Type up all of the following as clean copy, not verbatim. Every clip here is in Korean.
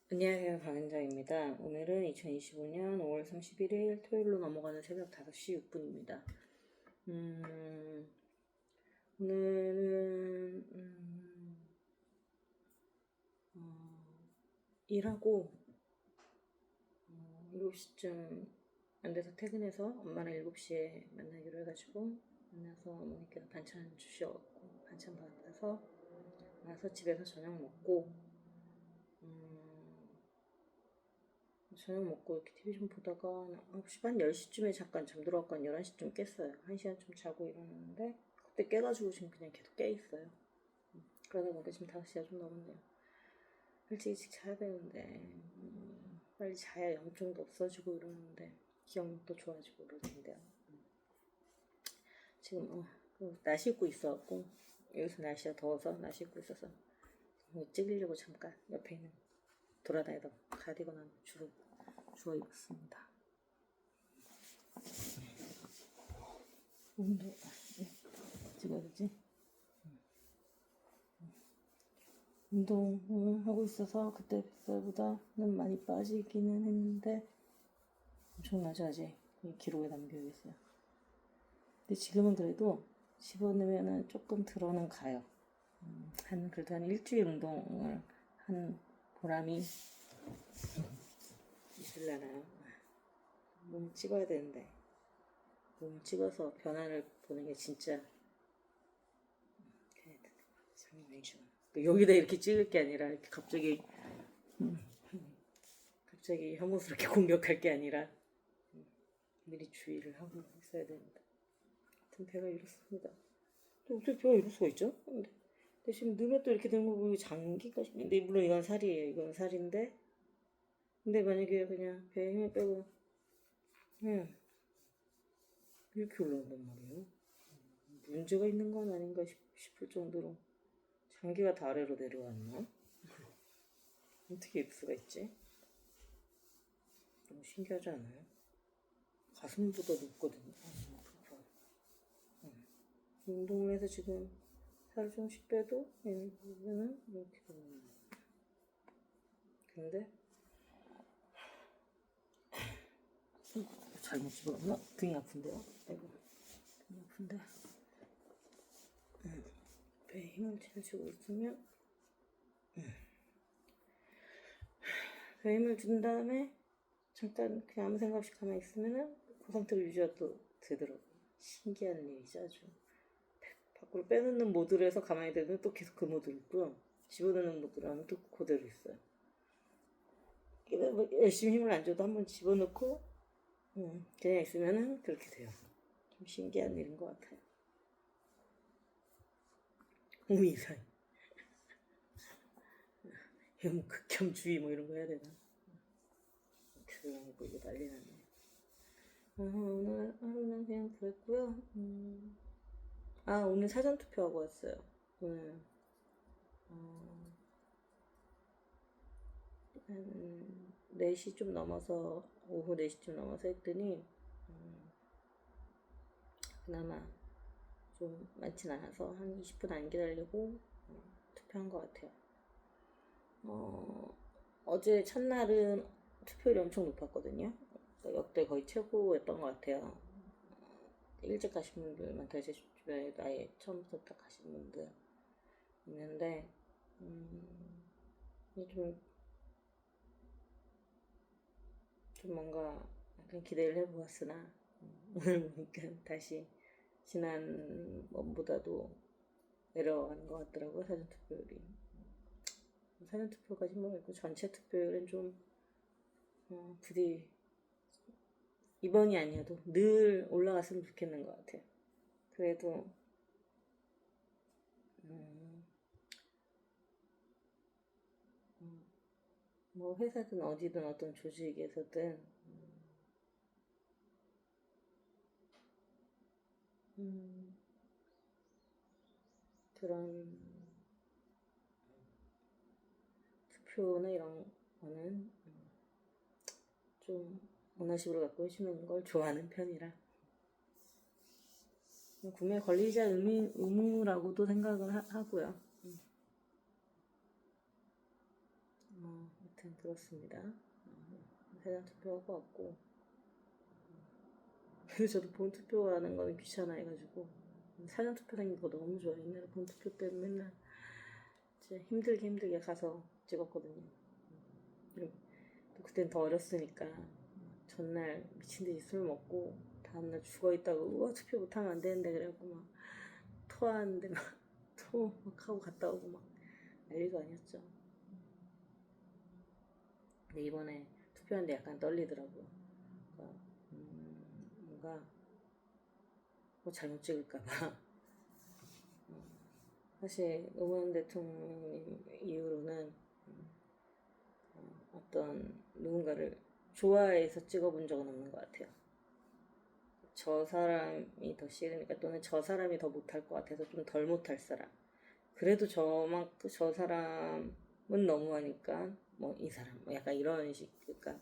안녕하세요. 박은정입니다. 오늘은 2025년 5월 31일 토요일로 넘어가는 새벽 5시 6분입니다. 오늘은 일하고 7시쯤 안 돼서 퇴근해서 엄마랑 7시에 만나기로 해가지고 만나서 어머니께서 반찬 주셔갖고 반찬 받아서 와서 집에서 저녁 먹고 저녁 먹고 이렇게 TV 좀 보다가 9시 반 10시쯤에 잠깐 잠들어갖고 한 11시쯤 깼어요. 1시간 좀 자고 일어났는데 그때 깨가지고 지금 그냥 계속 깨있어요. 그러다 보니까 지금 5시가 좀 넘었네요. 일찍 일찍 자야 되는데 빨리 자야 염증도 없어지고 이러는데 기억력도 좋아지고 이러는데요. 지금 나시 입고 있어갖고 여기서 날씨가 더워서 나시 입고 있어서 찍으려고 잠깐 옆에 있는 돌아다니다가 가디건 한번 주워 입었습니다. 운동 찍어야지. 운동을 하고 있어서 그때 뱃살보다는 많이 빠지기는 했는데 엄청나죠 아직. 기록에 남겨야겠어요. 근데 지금은 그래도 집어넣으면 조금 들어는 가요. 그래도 한 일주일 운동을 한 보람이 있으려나요? 몸을 찍어야 되는데 몸을 찍어서 변화를 보는 게 진짜 상당히 여기다 이렇게 찍을 게 아니라 이렇게 갑자기 혐오스럽게 공격할 게 아니라 미리 주의를 하고 있어야 됩니다. 하여튼 배가 이렇습니다. 또 어떻게 배가 이럴 수가 있죠? 근데 지금 눈에 또 이렇게 된 거 보고 장기까지. 근데 물론 이건 살이에요. 이건 살인데 근데 만약에 그냥 배에 힘을 빼고 이렇게 올라온단 말이에요. 문제가 있는 건 아닌가 싶을 정도로 장기가 다 아래로 내려왔나? 어떻게 이럴 수가 있지? 너무 신기하지 않아요? 가슴보다 높거든요. 운동을 해서 지금 살을 좀씩 빼도 얘는 이렇게 되는 근데 잘못 집어넣나? 등이 아픈데요? 아이고 등이 아픈데 배에 힘을 주고 있으면 배에 힘을 준 다음에 잠깐 그냥 아무 생각 없이 가만히 있으면은 그 상태로 유지가 또 되더라고요. 신기한 일이죠 아주. 밖으로 빼놓는 모드로 해서 가만히 되면 또 계속 그 모드로 있고요. 집어넣는 모드로 하면 또 그대로 있어요. 열심히 힘을 안 줘도 한번 집어넣고 그냥 있으면은 그렇게 돼요. 좀 신기한 일인 것 같아요. 우이사이 극혐주의 뭐 이런 거 해야 되나? 그런 거 이거 난리 났네. 오늘 하루는 그냥 그랬고요. 오늘 사전 투표하고 왔어요. 오늘 한 4시 좀 넘어서 오후 4시쯤 넘어서 했더니 그나마 좀 많진 않아서 한 20분 안 기다리고 투표한 것 같아요. 어제 첫날은 투표율이 엄청 높았거든요. 역대 거의 최고였던 것 같아요. 일찍 가신 분들 많다. 제 주변에도 아예 처음부터 딱 가신 분들 있는데 좀 뭔가 약간 기대를 해보았으나 오늘 보니까 다시 지난 번보다도 내려가는 것 같더라고요. 사전투표율이. 사전투표까지 말고 전체 투표율은 좀 부디 이번이 아니어도 늘 올라갔으면 좋겠는 것 같아요. 그래도 뭐 회사든 어디든 어떤 조직에서든 그런 투표나 이런 거는 좀 문화식으로 갖고 해주는 걸 좋아하는 편이라 구매 권리자 의무라고도 생각을 하고요. 아무튼 그렇습니다. 사전 투표하고 왔고, 근데 저도 본 투표하는 거는 귀찮아해가지고 사전 투표 생긴 거 너무 좋아요. 옛날에 본 투표 때는 맨날 진짜 힘들게 가서 찍었거든요. 그리고 또 그땐 더 어렸으니까 전날 미친 듯이 술 먹고 다음날 죽어 있다고 우와 투표 못하면 안 되는데 그래갖고 막 토하는데 막 토 막 하고 갔다 오고 막 난리도 아니었죠. 근데 이번에 투표하는데 약간 떨리더라고요. 그러니까 뭔가 뭐 잘못 찍을까봐. 사실 노무현 대통령 이후로는 어떤 누군가를 좋아해서 찍어본 적은 없는 것 같아요. 저 사람이 더 싫으니까 또는 저 사람이 더 못할 것 같아서 좀 덜 못할 사람. 그래도 저 사람은 너무하니까 뭐 이 사람 뭐 약간 이런 식. 그러니까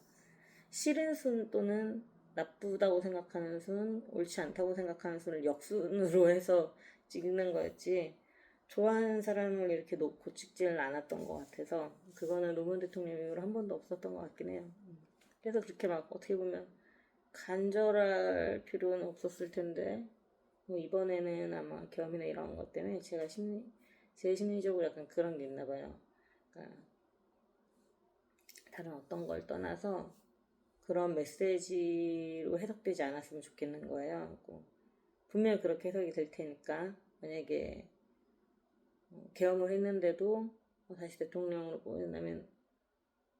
싫은 순 또는 나쁘다고 생각하는 순, 옳지 않다고 생각하는 순을 역순으로 해서 찍는 거였지 좋아하는 사람을 이렇게 놓고 찍지는 않았던 것 같아서 그거는 노무현 대통령 이후로 한 번도 없었던 것 같긴 해요. 그래서 그렇게 막 어떻게 보면 간절할 필요는 없었을 텐데 뭐 이번에는 아마 계엄이나 이런 것 때문에 제 심리적으로 약간 그런 게 있나 봐요. 그러니까 다른 어떤 걸 떠나서 그런 메시지로 해석되지 않았으면 좋겠는 거예요. 분명히 그렇게 해석이 될 테니까 만약에 계엄을 했는데도 다시 대통령으로 뽑는다면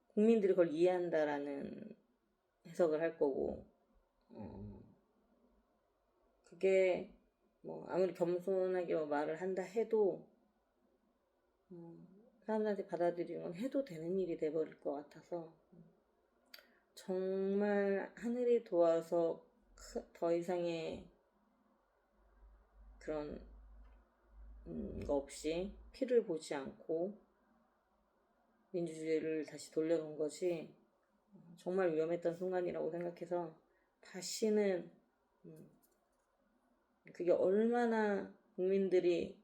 국민들이 그걸 이해한다라는 해석을 할 거고 그게 뭐 아무리 겸손하게 말을 한다 해도 사람들한테 받아들이는 건 해도 되는 일이 돼버릴 것 같아서 정말 하늘이 도와서 더 이상의 그런 거 없이 피를 보지 않고 민주주의를 다시 돌려놓은 거지 정말 위험했던 순간이라고 생각해서 다시는 그게 얼마나 국민들이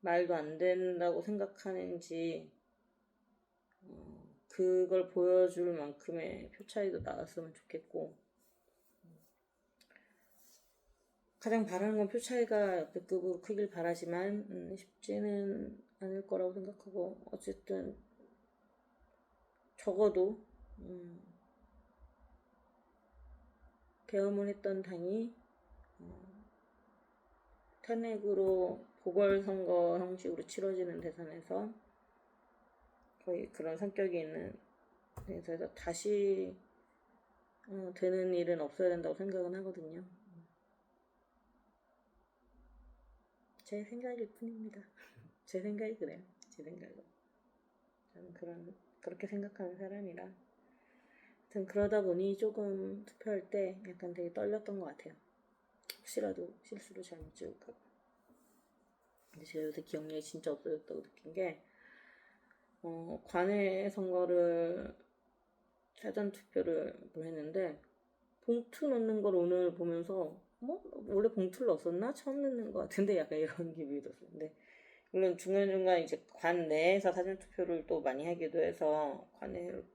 말도 안 된다고 생각하는지 그걸 보여줄 만큼의 표 차이도 나왔으면 좋겠고 가장 바라는 건 표 차이가 역대급으로 크길 바라지만 쉽지는 않을 거라고 생각하고 어쨌든 적어도 계엄을 했던 당이 탄핵으로 보궐선거 형식으로 치러지는 대선에서 거의 그런 성격이 있는 대선에서 다시 되는 일은 없어야 된다고 생각은 하거든요. 제 생각일 뿐입니다. 제 생각이 그래요. 제 생각은. 저는 그렇게 생각하는 사람이라. 하여튼 그러다 보니 조금 투표할 때 약간 되게 떨렸던 것 같아요. 혹시라도 실수로 잘못 찍을까 봐. 근데 제가 요새 기억력이 진짜 없어졌다고 느낀 게 관외 선거를 사전 투표를 했는데 봉투 넣는 걸 오늘 보면서 원래 봉투를 넣었었나? 처음 넣는 것 같은데 약간 이런 기분이 들었어요. 근데 물론 중간중간 이제 관 내에서 사전 투표를 또 많이 하기도 해서 관외를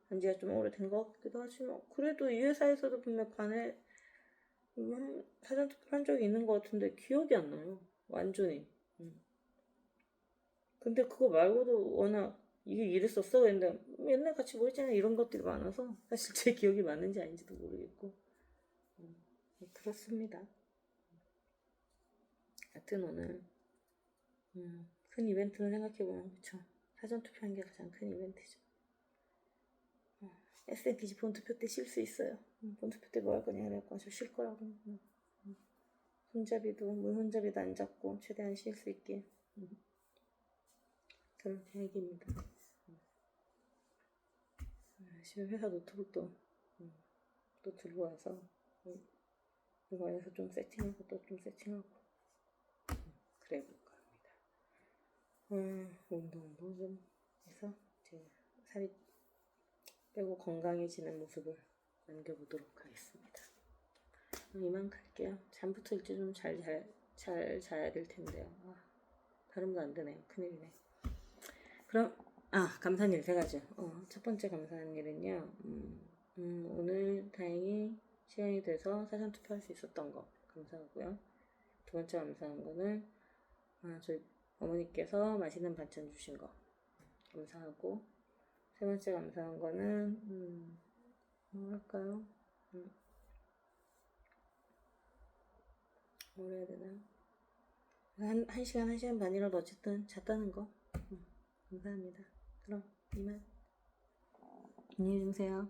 한 지가 좀 오래된 것 같기도 하지만 그래도 이 회사에서도 분명 관외 사전 투표를 한 적이 있는 것 같은데 기억이 안 나요. 완전히. 근데 그거 말고도 워낙 이게 이랬었어? 근데 옛날 같이 뭐 했잖아 이런 것들이 많아서 사실 제 기억이 맞는지 아닌지도 모르겠고 그렇습니다. 하여튼 오늘 큰 이벤트는 생각해보면 그쵸 사전 투표한 게 가장 큰 이벤트죠. SNPG 본투표 때 쉴 수 있어요. 본투표 때 뭐 할 거냐 그래갖고 저 쉴 거라고. 손잡이도 손잡이도 안 잡고 최대한 쉴 수 있게 그런 계획입니다. 열심히 회사 노트북도 또 들고 와서 이거에서 좀 세팅하고 또 좀 세팅하고 그래 볼까 합니다. 운동도 좀 해서 제 살이 빼고 건강해지는 모습을 남겨보도록 하겠습니다. 이만 갈게요. 잠부터 일찍 좀 잘 자야 될 텐데요. 다른 분 안 되네요. 큰일이네. 그럼 감사한 일 세 가지. 첫 번째 감사한 일은요. 오늘 다행히 시간이 돼서 사전 투표할 수 있었던 거 감사하고요. 두 번째 감사한 거는 저희 어머니께서 맛있는 반찬 주신 거 감사하고, 세 번째 감사한 거는 뭐 할까요? 뭘 해야 되나? 한 시간, 1시간 반이라도 어쨌든 잤다는 거. 감사합니다. 그럼 이만. 안녕히 주무세요.